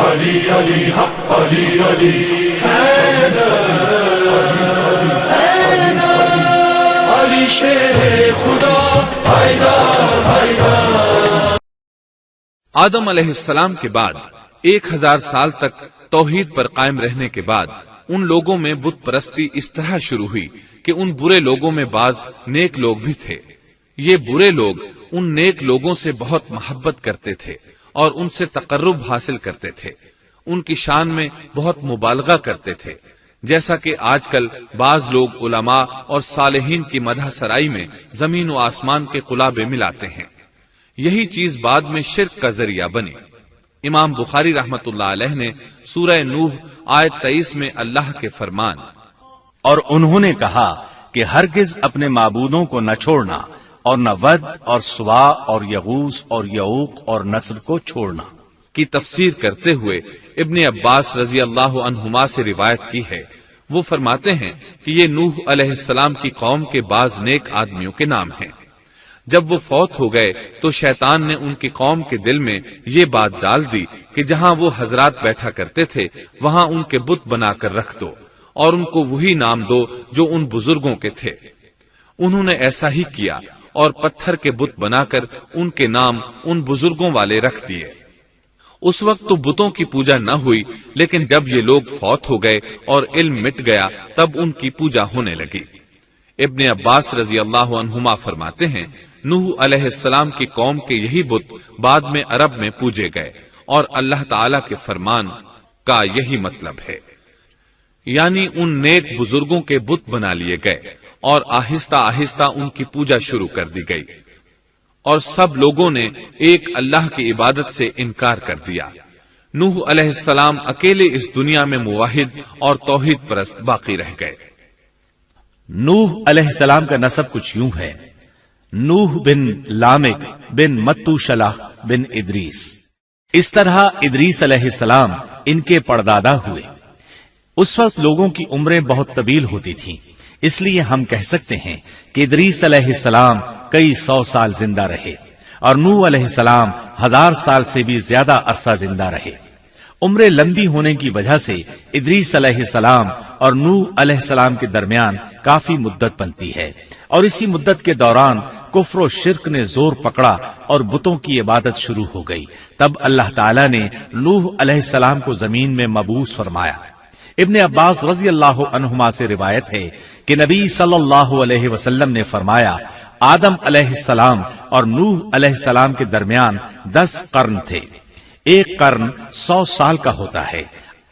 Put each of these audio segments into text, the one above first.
علی علی حق علی علی علی شیر خدا حیدر حیدر۔ آدم علیہ السلام کے بعد 1000 سال تک توحید پر قائم رہنے کے بعد ان لوگوں میں بت پرستی اس طرح شروع ہوئی کہ ان برے لوگوں میں بعض نیک لوگ بھی تھے۔ یہ برے لوگ ان نیک لوگوں سے بہت محبت کرتے تھے اور ان سے تقرب حاصل کرتے تھے، ان کی شان میں بہت مبالغہ کرتے تھے، جیسا کہ آج کل بعض لوگ علماء اور صالحین کی مدح سرائی میں زمین و آسمان کے قلابے ملاتے ہیں۔ یہی چیز بعد میں شرک کا ذریعہ بنی۔ امام بخاری رحمت اللہ علیہ نے سورہ نوح آیت 23 میں اللہ کے فرمان اور انہوں نے کہا کہ ہرگز اپنے معبودوں کو نہ چھوڑنا اور نہ ود اور سوا اور یغوث اور یعوق اور نصر کو چھوڑنا کی تفسیر کرتے ہوئے ابن عباس رضی اللہ عنہما سے روایت کی ہے۔ وہ فرماتے ہیں کہ یہ نوح علیہ السلام کی قوم کے بعض نیک آدمیوں کے نام ہیں۔ جب وہ فوت ہو گئے تو شیطان نے ان کی قوم کے دل میں یہ بات ڈال دی کہ جہاں وہ حضرات بیٹھا کرتے تھے وہاں ان کے بت بنا کر رکھ دو اور ان کو وہی نام دو جو ان بزرگوں کے تھے۔ انہوں نے ایسا ہی کیا اور پتھر کے بت بنا کر ان کے نام ان بزرگوں والے رکھ دیے۔ اس وقت تو بتوں کی پوجا نہ ہوئی، لیکن جب یہ لوگ فوت ہو گئے اور علم مٹ گیا تب ان کی پوجا ہونے لگی۔ ابن عباس رضی اللہ عنہما فرماتے ہیں نوح علیہ السلام کی قوم کے یہی بت بعد میں عرب میں پوجے گئے اور اللہ تعالی کے فرمان کا یہی مطلب ہے، یعنی ان نیک بزرگوں کے بت بنا لیے گئے اور آہستہ آہستہ ان کی پوجا شروع کر دی گئی اور سب لوگوں نے ایک اللہ کی عبادت سے انکار کر دیا۔ نوح علیہ السلام اکیلے اس دنیا میں موحد اور توحید پرست باقی رہ گئے۔ نوح علیہ السلام کا نسب کچھ یوں ہے: نوح بن لامک بن متو شلح بن ادریس۔ اس طرح ادریس علیہ السلام ان کے پردادا ہوئے۔ اس وقت لوگوں کی عمریں بہت طویل ہوتی تھیں، اس لیے ہم کہہ سکتے ہیں کہ ادریس علیہ السلام کئی 100 سال زندہ رہے اور نوح علیہ السلام 1000 سال سے بھی زیادہ عرصہ زندہ رہے۔ عمریں لمبی ہونے کی وجہ سے ادریس علیہ السلام اور نوح علیہ السلام کے درمیان کافی مدت بنتی ہے، اور اسی مدت کے دوران کفر و شرک نے زور پکڑا اور بتوں کی عبادت شروع ہو گئی۔ تب اللہ تعالیٰ نے نوح علیہ السلام کو زمین میں مبعوث فرمایا۔ ابن عباس رضی اللہ عنہما سے روایت ہے کہ نبی صلی اللہ علیہ وسلم نے فرمایا آدم علیہ السلام اور نوح علیہ السلام کے درمیان 10 قرن تھے۔ ایک قرن 100 سال کا ہوتا ہے۔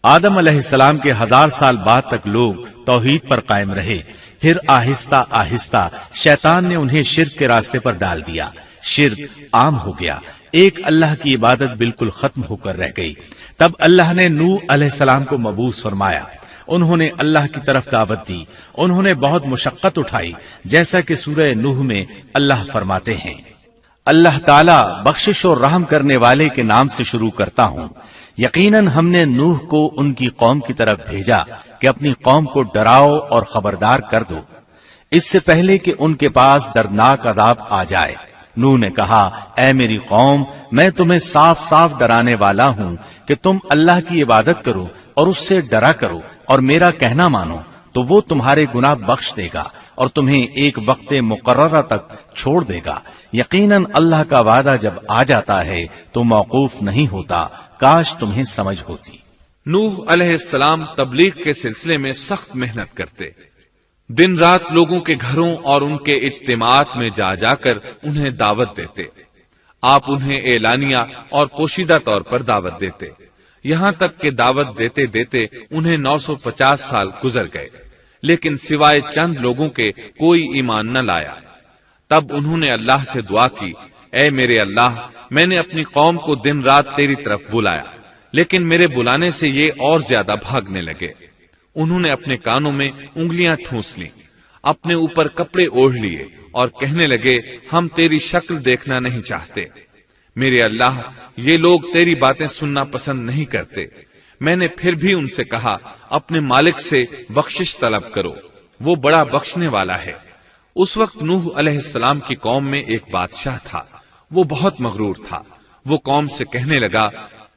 آدم علیہ السلام کے 1000 سال بعد تک لوگ توحید پر قائم رہے، پھر آہستہ آہستہ شیطان نے انہیں شرک کے راستے پر ڈال دیا، شرک عام ہو گیا، ایک اللہ کی عبادت بالکل ختم ہو کر رہ گئی۔ تب اللہ نے نوح علیہ السلام کو مبعوث فرمایا، انہوں نے اللہ کی طرف دعوت دی، انہوں نے بہت مشقت اٹھائی، جیسا کہ سورہ نوح میں اللہ فرماتے ہیں اللہ تعالیٰ بخشش اور رحم کرنے والے کے نام سے شروع کرتا ہوں۔ یقیناً ہم نے نوح کو ان کی قوم کی طرف بھیجا کہ اپنی قوم کو ڈراؤ اور خبردار کر دو، اس سے پہلے کہ ان کے پاس دردناک عذاب آ جائے۔ نوح نے کہا اے میری قوم، میں تمہیں صاف صاف ڈرانے والا ہوں کہ تم اللہ کی عبادت کرو اور اس سے ڈرا کرو اور میرا کہنا مانو، تو وہ تمہارے گناہ بخش دے گا اور تمہیں ایک وقت مقررہ تک چھوڑ دے گا۔ یقیناً اللہ کا وعدہ جب آ جاتا ہے تو موقوف نہیں ہوتا، کاش تمہیں سمجھ ہوتی۔ نوح علیہ السلام تبلیغ کے سلسلے میں سخت محنت کرتے، دن رات لوگوں کے گھروں اور ان کے اجتماعات میں جا جا کر انہیں دعوت دیتے۔ آپ انہیں اعلانیہ اور پوشیدہ طور پر دعوت دیتے، یہاں تک کہ دعوت دیتے دیتے انہیں 950 سال گزر گئے، لیکن سوائے چند لوگوں کے کوئی ایمان نہ لایا۔ تب انہوں نے اللہ سے دعا کی اے میرے اللہ، میں نے اپنی قوم کو دن رات تیری طرف بلایا، لیکن میرے بلانے سے یہ اور زیادہ بھاگنے لگے۔ انہوں نے اپنے کانوں میں انگلیاں ٹھونس لیں، اپنے اوپر کپڑے اوڑھ لیے اور کہنے لگے ہم تیری شکل دیکھنا نہیں چاہتے۔ میرے اللہ، یہ لوگ تیری باتیں سننا پسند نہیں کرتے۔ میں نے پھر بھی ان سے کہا اپنے مالک سے بخشش طلب کرو، وہ بڑا بخشنے والا ہے۔ اس وقت نوح علیہ السلام کی قوم میں ایک بادشاہ تھا، وہ بہت مغرور تھا۔ وہ قوم سے کہنے لگا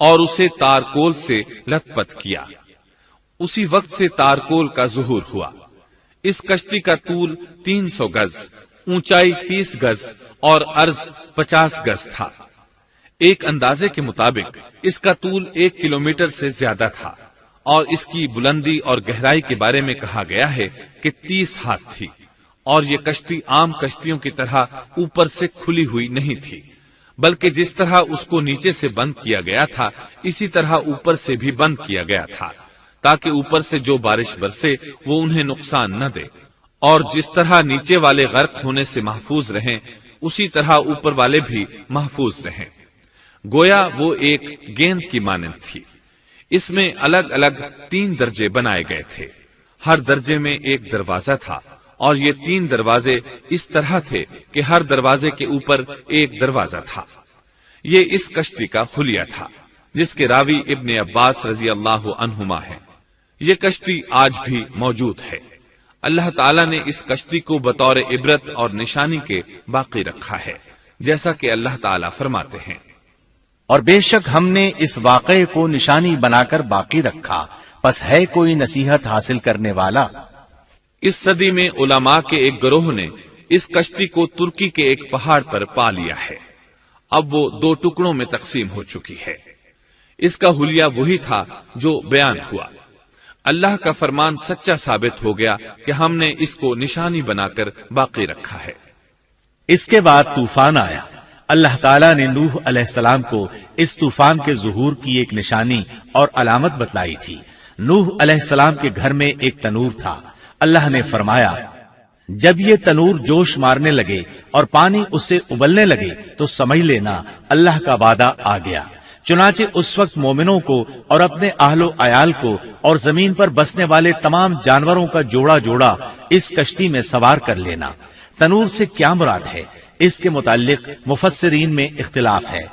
اور اسے تارکول سے لت پت کیا۔ اسی وقت سے تارکول کا ظہور ہوا۔ اس کشتی کا طول 300 گز، اونچائی 30 گز اور عرض 50 گز تھا۔ ایک اندازے کے مطابق اس کا طول 1 کلومیٹر سے زیادہ تھا، اور اس کی بلندی اور گہرائی کے بارے میں کہا گیا ہے کہ 30 ہاتھ تھی، اور یہ کشتی عام کشتیوں کی طرح اوپر سے کھلی ہوئی نہیں تھی، بلکہ جس طرح اس کو نیچے سے بند کیا گیا تھا اسی طرح اوپر سے بھی بند کیا گیا تھا، تاکہ اوپر سے جو بارش برسے وہ انہیں نقصان نہ دے، اور جس طرح نیچے والے غرق ہونے سے محفوظ رہیں اسی طرح اوپر والے بھی محفوظ رہیں۔ گویا وہ ایک گیند کی مانند تھی۔ اس میں الگ الگ 3 درجے بنائے گئے تھے، ہر درجے میں ایک دروازہ تھا، اور یہ 3 دروازے اس طرح تھے کہ ہر دروازے کے اوپر ایک دروازہ تھا۔ یہ اس کشتی کا حلیہ تھا، جس کے راوی ابن عباس رضی اللہ عنہما ہیں۔ یہ کشتی آج بھی موجود ہے۔ اللہ تعالیٰ نے اس کشتی کو بطور عبرت اور نشانی کے باقی رکھا ہے، جیسا کہ اللہ تعالیٰ فرماتے ہیں، اور بے شک ہم نے اس واقعے کو نشانی بنا کر باقی رکھا، پس ہے کوئی نصیحت حاصل کرنے والا۔ اس صدی میں علماء کے ایک گروہ نے اس کشتی کو ترکی کے ایک پہاڑ پر پا لیا ہے۔ اب وہ 2 ٹکڑوں میں تقسیم ہو چکی ہے۔ اس کا حلیہ وہی تھا جو بیان ہوا۔ اللہ کا فرمان سچا ثابت ہو گیا کہ ہم نے اس کو نشانی بنا کر باقی رکھا ہے۔ اس کے بعد طوفان آیا۔ اللہ تعالیٰ نے نوح علیہ السلام کو اس طوفان کے ظہور کی ایک نشانی اور علامت بتلائی تھی۔ نوح علیہ السلام کے گھر میں ایک تنور تھا۔ اللہ نے فرمایا، جب یہ تنور جوش مارنے لگے اور پانی اس سے ابلنے لگے تو سمجھ لینا اللہ کا وعدہ آ گیا۔ چنانچہ اس وقت مومنوں کو اور اپنے اہل و عیال کو اور زمین پر بسنے والے تمام جانوروں کا جوڑا جوڑا اس کشتی میں سوار کر لینا۔ تنور سے کیا مراد ہے، اس کے متعلق مفسرین میں اختلاف ہے۔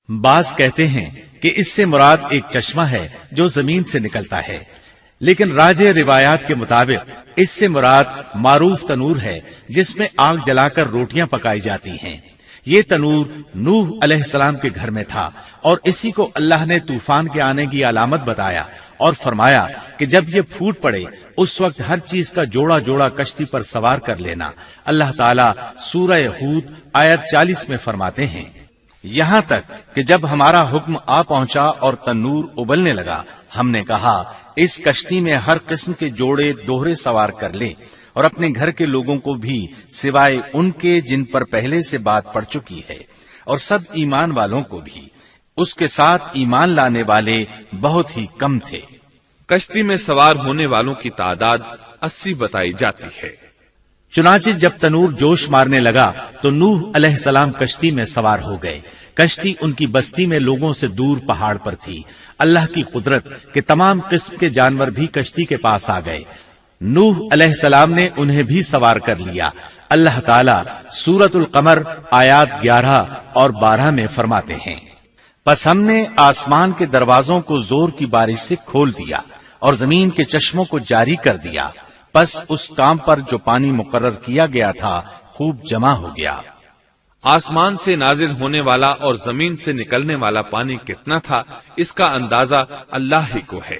بعض کہتے ہیں کہ اس سے مراد ایک چشمہ ہے جو زمین سے نکلتا ہے، لیکن راجح روایات کے مطابق اس سے مراد معروف تنور ہے جس میں آگ جلا کر روٹیاں پکائی جاتی ہیں۔ یہ تنور نوح علیہ السلام کے گھر میں تھا، اور اسی کو اللہ نے طوفان کے آنے کی علامت بتایا اور فرمایا کہ جب یہ پھوٹ پڑے اس وقت ہر چیز کا جوڑا جوڑا کشتی پر سوار کر لینا۔ اللہ تعالیٰ سورہ ہود آیت 40 میں فرماتے ہیں، یہاں تک کہ جب ہمارا حکم آ پہنچا اور تنور ابلنے لگا، ہم نے کہا اس کشتی میں ہر قسم کے جوڑے دوہرے سوار کر لے، اور اپنے گھر کے لوگوں کو بھی سوائے ان کے جن پر پہلے سے بات پڑ چکی ہے، اور سب ایمان والوں کو بھی۔ اس کے ساتھ ایمان لانے والے بہت ہی کم تھے۔ کشتی میں سوار ہونے والوں کی تعداد 80 بتائی جاتی ہے۔ چنانچہ جب تنور جوش مارنے لگا تو نوح علیہ السلام کشتی میں سوار ہو گئے۔ کشتی ان کی بستی میں لوگوں سے دور پہاڑ پر تھی۔ اللہ کی قدرت کہ تمام قسم کے جانور بھی کشتی کے پاس آ گئے۔ نوح علیہ السلام نے انہیں بھی سوار کر لیا۔ اللہ تعالیٰ سورۃ القمر آیات 11 اور 12 میں فرماتے ہیں، پس ہم نے آسمان کے دروازوں کو زور کی بارش سے کھول دیا اور زمین کے چشموں کو جاری کر دیا، پس اس کام پر جو پانی مقرر کیا گیا تھا خوب جمع ہو گیا۔ آسمان سے نازل ہونے والا اور زمین سے نکلنے والا پانی کتنا تھا، اس کا اندازہ اللہ ہی کو ہے۔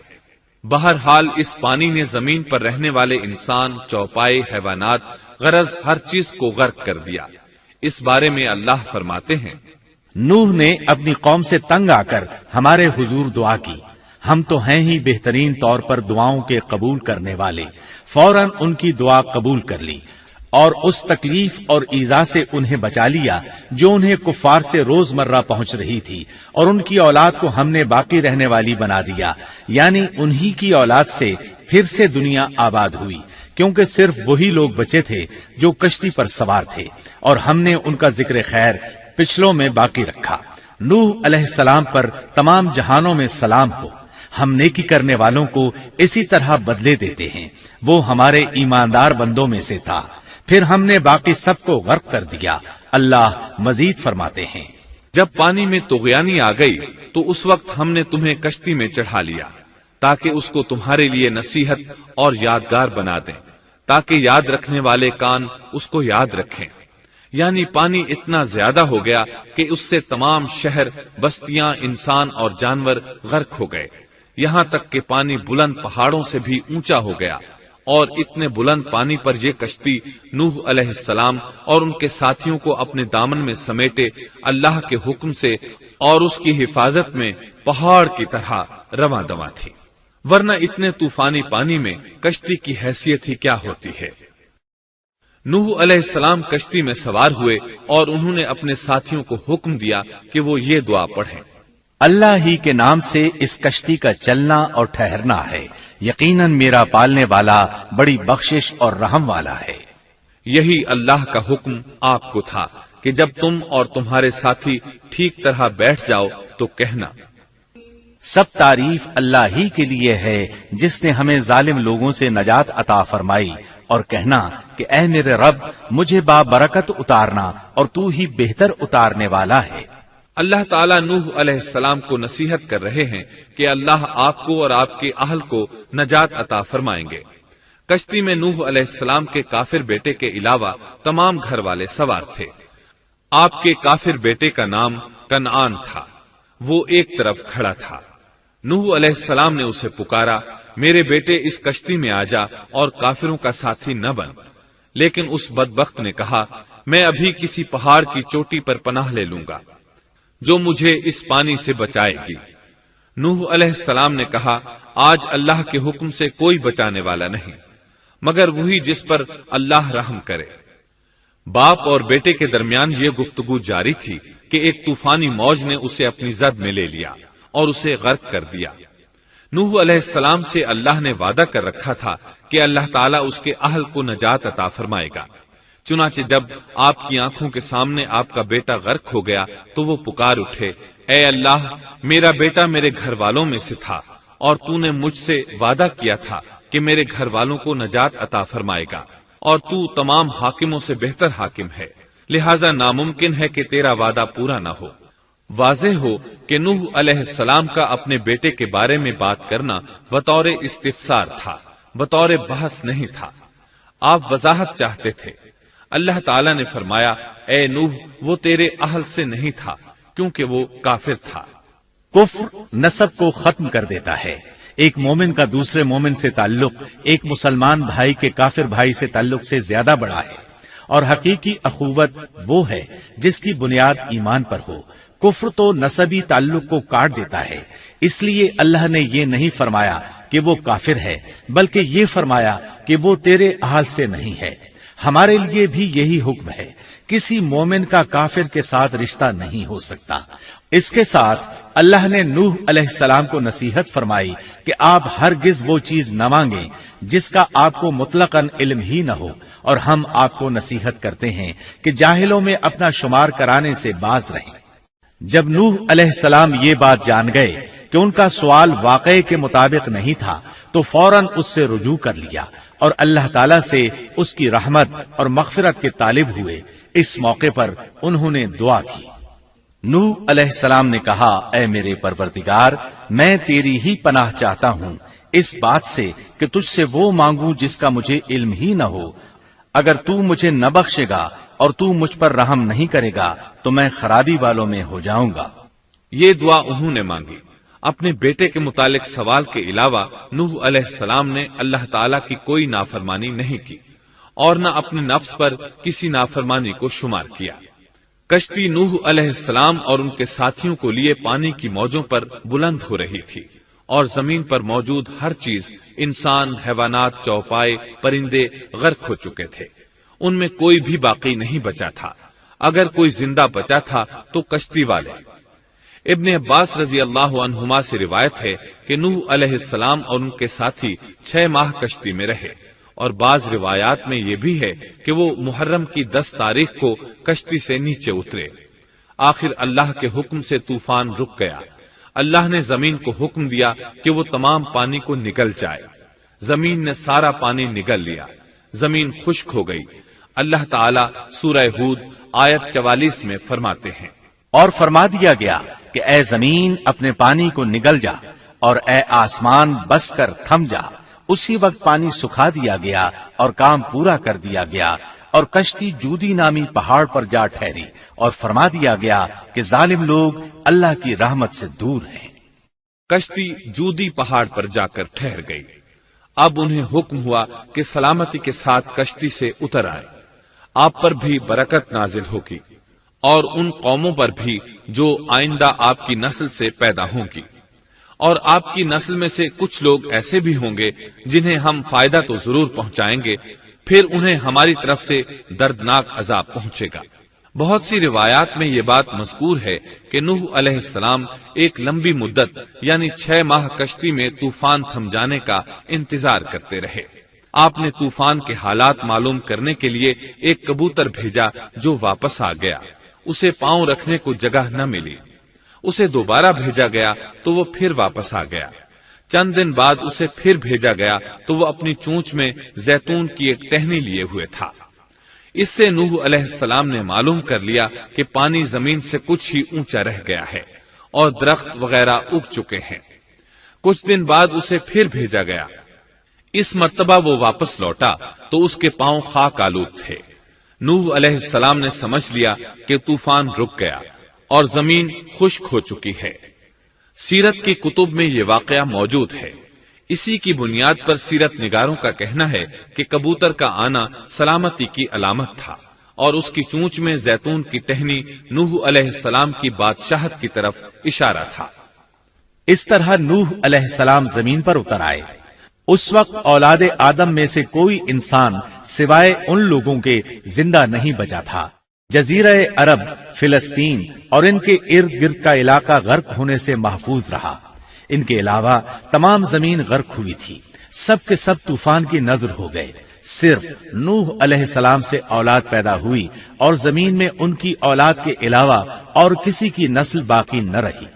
بہرحال اس پانی نے زمین پر رہنے والے انسان، چوپائے، حیوانات، غرض ہر چیز کو غرق کر دیا۔ اس بارے میں اللہ فرماتے ہیں، نوح نے اپنی قوم سے تنگ آ کر ہمارے حضور دعا کی، ہم تو ہیں ہی بہترین طور پر دعاؤں کے قبول کرنے والے۔ فوراً ان کی دعا قبول کر لی اور اس تکلیف اور ایذا سے انہیں بچا لیا جو انہیں کفار سے روزمرہ پہنچ رہی تھی، اور ان کی اولاد کو ہم نے باقی رہنے والی بنا دیا، یعنی انہی کی اولاد سے پھر سے دنیا آباد ہوئی، کیونکہ صرف وہی لوگ بچے تھے جو کشتی پر سوار تھے، اور ہم نے ان کا ذکر خیر پچھلوں میں باقی رکھا۔ نوح علیہ السلام پر تمام جہانوں میں سلام ہو۔ ہم نیکی کرنے والوں کو اسی طرح بدلے دیتے ہیں، وہ ہمارے ایماندار بندوں میں سے تھا، پھر ہم نے باقی سب کو غرق کر دیا۔ اللہ مزید فرماتے ہیں، جب پانی میں طغیانی آ گئی تو اس وقت ہم نے تمہیں کشتی میں چڑھا لیا تاکہ اس کو تمہارے لیے نصیحت اور یادگار بنا دیں، تاکہ یاد رکھنے والے کان اس کو یاد رکھیں۔ یعنی پانی اتنا زیادہ ہو گیا کہ اس سے تمام شہر، بستیاں، انسان اور جانور غرق ہو گئے، یہاں تک کہ پانی بلند پہاڑوں سے بھی اونچا ہو گیا، اور اتنے بلند پانی پر یہ کشتی نوح علیہ السلام اور ان کے ساتھیوں کو اپنے دامن میں سمیٹے اللہ کے حکم سے اور اس کی حفاظت میں پہاڑ کی طرح رواں دواں تھی، ورنہ اتنے طوفانی پانی میں کشتی کی حیثیت ہی کیا ہوتی ہے۔ نوح علیہ السلام کشتی میں سوار ہوئے اور انہوں نے اپنے ساتھیوں کو حکم دیا کہ وہ یہ دعا پڑھیں، اللہ ہی کے نام سے اس کشتی کا چلنا اور ٹھہرنا ہے، یقیناً میرا پالنے والا بڑی بخشش اور رحم والا ہے۔ یہی اللہ کا حکم آپ کو تھا کہ جب تم اور تمہارے ساتھی ٹھیک طرح بیٹھ جاؤ تو کہنا، سب تعریف اللہ ہی کے لیے ہے جس نے ہمیں ظالم لوگوں سے نجات عطا فرمائی، اور کہنا کہ اے میرے رب مجھے بابرکت اتارنا اور تو ہی بہتر اتارنے والا ہے۔ اللہ تعالیٰ نوح علیہ السلام کو نصیحت کر رہے ہیں کہ اللہ آپ کو اور آپ کے اہل کو نجات عطا فرمائیں گے۔ کشتی میں نوح علیہ السلام کے کافر بیٹے کے علاوہ تمام گھر والے سوار تھے۔ آپ کے کافر بیٹے کا نام کنعان تھا، وہ ایک طرف کھڑا تھا۔ نوح علیہ السلام نے اسے پکارا، میرے بیٹے اس کشتی میں آ جا اور کافروں کا ساتھی نہ بن، لیکن اس بدبخت نے کہا، میں ابھی کسی پہاڑ کی چوٹی پر پناہ لے لوں گا جو مجھے اس پانی سے بچائے گی۔ نوح علیہ السلام نے کہا، آج اللہ کے حکم سے کوئی بچانے والا نہیں مگر وہی جس پر اللہ رحم کرے۔ باپ اور بیٹے کے درمیان یہ گفتگو جاری تھی کہ ایک طوفانی موج نے اسے اپنی زد میں لے لیا اور اسے غرق کر دیا۔ نوح علیہ السلام سے اللہ نے وعدہ کر رکھا تھا کہ اللہ تعالیٰ اس کے اہل کو نجات عطا فرمائے گا، چنانچہ جب آپ کی آنکھوں کے سامنے آپ کا بیٹا غرق ہو گیا تو وہ پکار اٹھے، اے اللہ، میرا بیٹا میرے گھر والوں میں سے تھا اور تو نے مجھ سے وعدہ کیا تھا کہ میرے گھر والوں کو نجات عطا فرمائے گا، اور تو تمام حاکموں سے بہتر حاکم ہے، لہذا ناممکن ہے کہ تیرا وعدہ پورا نہ ہو۔ واضح ہو کہ نوح علیہ السلام کا اپنے بیٹے کے بارے میں بات کرنا بطور استفسار تھا، بطور بحث نہیں تھا۔ آپ وضاحت چاہتے تھے۔ اللہ تعالیٰ نے فرمایا، اے نوح، وہ تیرے اہل سے نہیں تھا کیونکہ وہ کافر تھا۔ کفر نسب کو ختم کر دیتا ہے۔ ایک مومن کا دوسرے مومن سے تعلق ایک مسلمان بھائی کے کافر بھائی سے تعلق سے زیادہ بڑا ہے، اور حقیقی اخوت وہ ہے جس کی بنیاد ایمان پر ہو۔ کفر تو نسبی تعلق کو کاٹ دیتا ہے، اس لیے اللہ نے یہ نہیں فرمایا کہ وہ کافر ہے، بلکہ یہ فرمایا کہ وہ تیرے اہل سے نہیں ہے۔ ہمارے لیے بھی یہی حکم ہے، کسی مومن کا کافر کے ساتھ رشتہ نہیں ہو سکتا۔ اس کے ساتھ اللہ نے نوح علیہ السلام کو نصیحت فرمائی کہ آپ ہرگز وہ چیز نہ مانگیں جس کا آپ کو مطلقاً علم ہی نہ ہو، اور ہم آپ کو نصیحت کرتے ہیں کہ جاہلوں میں اپنا شمار کرانے سے باز رہیں۔ جب نوح علیہ السلام یہ بات جان گئے کہ ان کا سوال واقعے کے مطابق نہیں تھا تو فوراً اس سے رجوع کر لیا اور اللہ تعالیٰ سے اس کی رحمت اور مغفرت کے طالب ہوئے۔ اس موقع پر انہوں نے دعا کی۔ نوح علیہ السلام نے کہا، اے میرے پروردگار، میں تیری ہی پناہ چاہتا ہوں اس بات سے کہ تجھ سے وہ مانگوں جس کا مجھے علم ہی نہ ہو۔ اگر تو مجھے نہ بخشے گا اور تو مجھ پر رحم نہیں کرے گا تو میں خرابی والوں میں ہو جاؤں گا۔ یہ دعا انہوں نے مانگی۔ اپنے بیٹے کے متعلق سوال کے علاوہ نوح علیہ السلام نے اللہ تعالیٰ کی کوئی نافرمانی نہیں کی اور نہ اپنے نفس پر کسی نافرمانی کو شمار کیا۔ کشتی نوح علیہ السلام اور ان کے ساتھیوں کو لیے پانی کی موجوں پر بلند ہو رہی تھی، اور زمین پر موجود ہر چیز، انسان، حیوانات، چوپائے، پرندے غرق ہو چکے تھے۔ ان میں کوئی بھی باقی نہیں بچا تھا۔ اگر کوئی زندہ بچا تھا تو کشتی والے۔ ابن عباس رضی اللہ عنہما سے روایت ہے کہ نوح علیہ السلام اور ان کے ساتھی 6 ماہ کشتی میں رہے، اور بعض روایات میں یہ بھی ہے کہ وہ محرم کی 10 تاریخ کو کشتی سے نیچے اترے۔ آخر اللہ کے حکم سے طوفان رک گیا۔ اللہ نے زمین کو حکم دیا کہ وہ تمام پانی کو نگل جائے۔ زمین نے سارا پانی نگل لیا، زمین خشک ہو گئی۔ اللہ تعالیٰ سورہ ہود آیت 44 میں فرماتے ہیں، اور فرما دیا گیا کہ اے زمین اپنے پانی کو نگل جا، اور اے آسمان بس کر تھم جا۔ اسی وقت پانی سکھا دیا گیا اور کام پورا کر دیا گیا، اور کشتی جودی نامی پہاڑ پر جا ٹھہری اور فرما دیا گیا کہ ظالم لوگ اللہ کی رحمت سے دور ہیں۔ کشتی جودی پہاڑ پر جا کر ٹھہر گئی۔ اب انہیں حکم ہوا کہ سلامتی کے ساتھ کشتی سے اتر آئے، آپ پر بھی برکت نازل ہوگی اور ان قوموں پر بھی جو آئندہ آپ کی نسل سے پیدا ہوں گی، اور آپ کی نسل میں سے کچھ لوگ ایسے بھی ہوں گے جنہیں ہم فائدہ تو ضرور پہنچائیں گے، پھر انہیں ہماری طرف سے دردناک عذاب پہنچے گا۔ بہت سی روایات میں یہ بات مذکور ہے کہ نوح علیہ السلام ایک لمبی مدت یعنی 6 ماہ کشتی میں طوفان تھم جانے کا انتظار کرتے رہے۔ آپ نے طوفان کے حالات معلوم کرنے کے لیے ایک کبوتر بھیجا جو واپس آ گیا، اسے پاؤں رکھنے کو جگہ نہ ملی۔ اسے دوبارہ بھیجا گیا تو وہ پھر واپس آ گیا۔ چند دن بعد اسے پھر بھیجا گیا تو وہ اپنی چونچ میں زیتون کی ایک ٹہنی لیے ہوئے تھا۔ اس سے نوح علیہ السلام نے معلوم کر لیا کہ پانی زمین سے کچھ ہی اونچا رہ گیا ہے اور درخت وغیرہ اگ چکے ہیں۔ کچھ دن بعد اسے پھر بھیجا گیا۔ اس مرتبہ وہ واپس لوٹا تو اس کے پاؤں خاک آلود تھے۔ نوح علیہ السلام نے سمجھ لیا کہ طوفان رک گیا اور زمین خشک ہو چکی ہے۔ سیرت کی کتب میں یہ واقعہ موجود ہے۔ اسی کی بنیاد پر سیرت نگاروں کا کہنا ہے کہ کبوتر کا آنا سلامتی کی علامت تھا اور اس کی چونچ میں زیتون کی ٹہنی نوح علیہ السلام کی بادشاہت کی طرف اشارہ تھا۔ اس طرح نوح علیہ السلام زمین پر اتر آئے۔ اس وقت اولاد آدم میں سے کوئی انسان سوائے ان لوگوں کے زندہ نہیں بچا تھا۔ جزیرہ عرب، فلسطین اور ان کے ارد گرد کا علاقہ غرق ہونے سے محفوظ رہا۔ ان کے علاوہ تمام زمین غرق ہوئی تھی۔ سب کے سب طوفان کی نظر ہو گئے۔ صرف نوح علیہ السلام سے اولاد پیدا ہوئی اور زمین میں ان کی اولاد کے علاوہ اور کسی کی نسل باقی نہ رہی۔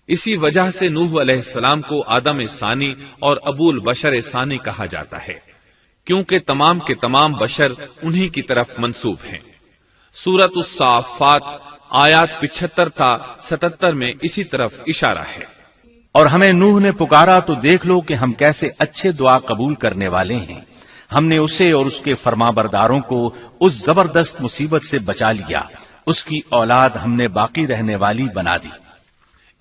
اسی وجہ سے نوح علیہ السلام کو آدم ثانی اور ابو البشر ثانی کہا جاتا ہے، کیونکہ تمام کے تمام بشر انہی کی طرف منسوب ہیں۔ سورۃ الصافات آیات 75 تا 77 میں اسی طرف اشارہ ہے۔ اور ہمیں نوح نے پکارا تو دیکھ لو کہ ہم کیسے اچھے دعا قبول کرنے والے ہیں۔ ہم نے اسے اور اس کے فرمانبرداروں کو اس زبردست مصیبت سے بچا لیا۔ اس کی اولاد ہم نے باقی رہنے والی بنا دی۔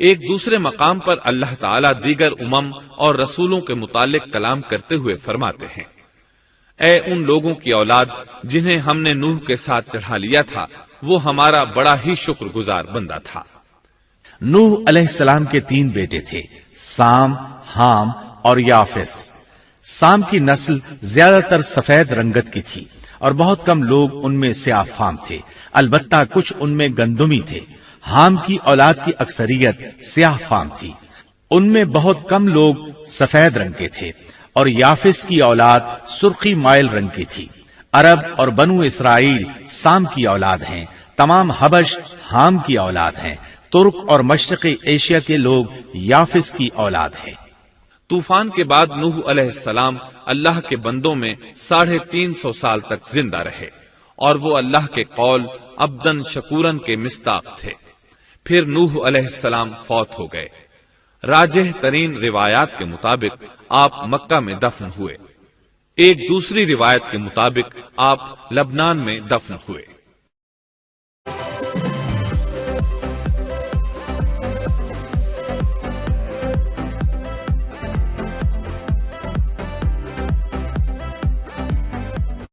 ایک دوسرے مقام پر اللہ تعالیٰ دیگر امم اور رسولوں کے متعلق کلام کرتے ہوئے فرماتے ہیں، اے ان لوگوں کی اولاد جنہیں ہم نے نوح کے ساتھ چڑھا لیا تھا، وہ ہمارا بڑا ہی شکر گزار بندہ تھا۔ نوح علیہ السلام کے 3 بیٹے تھے، سام، حام اور یافس۔ سام کی نسل زیادہ تر سفید رنگت کی تھی اور بہت کم لوگ ان میں سیاہ فام تھے، البتہ کچھ ان میں گندمی تھے۔ حام کی اولاد کی اکثریت سیاہ فام تھی، ان میں بہت کم لوگ سفید رنگ کے تھے، اور یافس کی اولاد سرخی مائل رنگ کی تھی۔ عرب اور بنو اسرائیل سام کی اولاد ہیں، تمام حبش حام کی اولاد ہیں، ترک اور مشرقی ایشیا کے لوگ یافس کی اولاد ہیں۔ طوفان کے بعد نوح علیہ السلام اللہ کے بندوں میں 350 سال تک زندہ رہے، اور وہ اللہ کے قول عبدن شکورن کے مصداق تھے۔ پھر نوح علیہ السلام فوت ہو گئے۔ راجح ترین روایات کے مطابق آپ مکہ میں دفن ہوئے۔ ایک دوسری روایت کے مطابق آپ لبنان میں دفن ہوئے۔